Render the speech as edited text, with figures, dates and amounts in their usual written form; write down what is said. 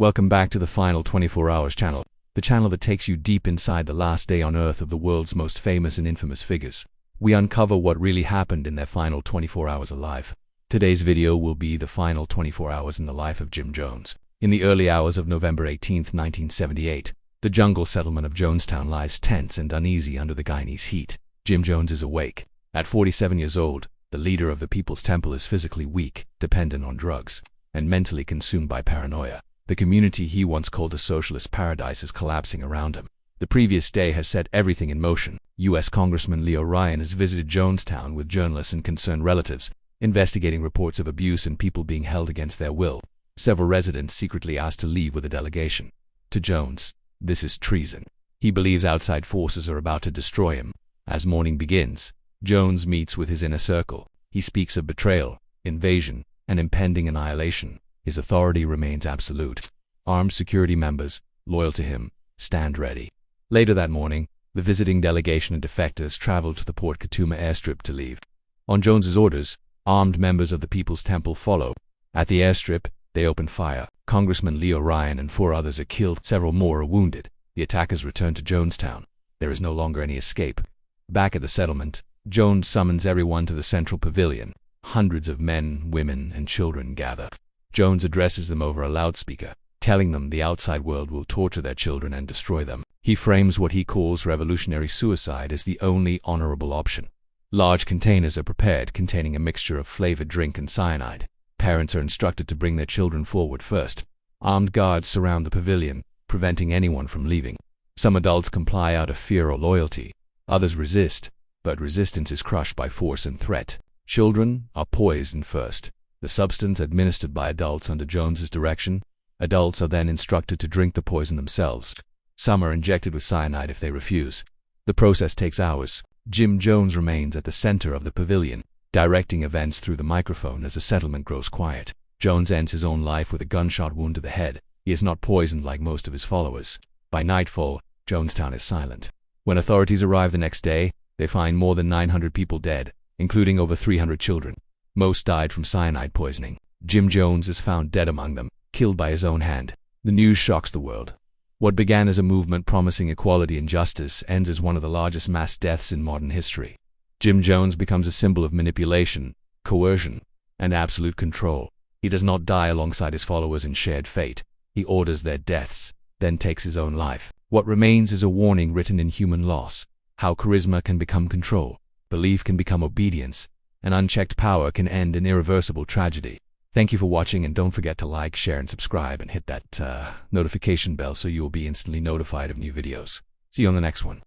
Welcome back to the Final 24 Hours channel, the channel that takes you deep inside the last day on Earth of the world's most famous and infamous figures. We uncover what really happened in their final 24 hours alive. Today's video will be the final 24 hours in the life of Jim Jones. In the early hours of November 18, 1978, the jungle settlement of Jonestown lies tense and uneasy under the Guyanese heat. Jim Jones is awake. At 47 years old, the leader of the People's Temple is physically weak, dependent on drugs, and mentally consumed by paranoia. The community he once called a socialist paradise is collapsing around him. The previous day has set everything in motion. U.S. Congressman Leo Ryan has visited Jonestown with journalists and concerned relatives, investigating reports of abuse and people being held against their will. Several residents secretly asked to leave with a delegation. To Jones, this is treason. He believes outside forces are about to destroy him. As morning begins, Jones meets with his inner circle. He speaks of betrayal, invasion, and impending annihilation. His authority remains absolute. Armed security members, loyal to him, stand ready. Later that morning, the visiting delegation and defectors traveled to the Port Katuma airstrip to leave. On Jones's orders, armed members of the People's Temple follow. At the airstrip, they open fire. Congressman Leo Ryan and 4 others are killed. Several more are wounded. The attackers return to Jonestown. There is no longer any escape. Back at the settlement, Jones summons everyone to the central pavilion. Hundreds of men, women, and children gather. Jones addresses them over a loudspeaker, telling them the outside world will torture their children and destroy them. He frames what he calls revolutionary suicide as the only honorable option. Large containers are prepared containing a mixture of flavored drink and cyanide. Parents are instructed to bring their children forward first. Armed guards surround the pavilion, preventing anyone from leaving. Some adults comply out of fear or loyalty. Others resist, but resistance is crushed by force and threat. Children are poisoned first. The substance administered by adults under Jones's direction. Adults are then instructed to drink the poison themselves. Some are injected with cyanide if they refuse. The process takes hours. Jim Jones remains at the center of the pavilion, directing events through the microphone as the settlement grows quiet. Jones ends his own life with a gunshot wound to the head. He is not poisoned like most of his followers. By nightfall, Jonestown is silent. When authorities arrive the next day, they find more than 900 people dead, including over 300 children. Most died from cyanide poisoning. Jim Jones is found dead among them, killed by his own hand. The news shocks the world. What began as a movement promising equality and justice ends as one of the largest mass deaths in modern history. Jim Jones becomes a symbol of manipulation, coercion, and absolute control. He does not die alongside his followers in shared fate. He orders their deaths, then takes his own life. What remains is a warning written in human loss. How charisma can become control, belief can become obedience, and unchecked power can end in irreversible tragedy. Thank you for watching, and don't forget to like, share, and subscribe, and hit that notification bell so you will be instantly notified of new videos. See you on the next one.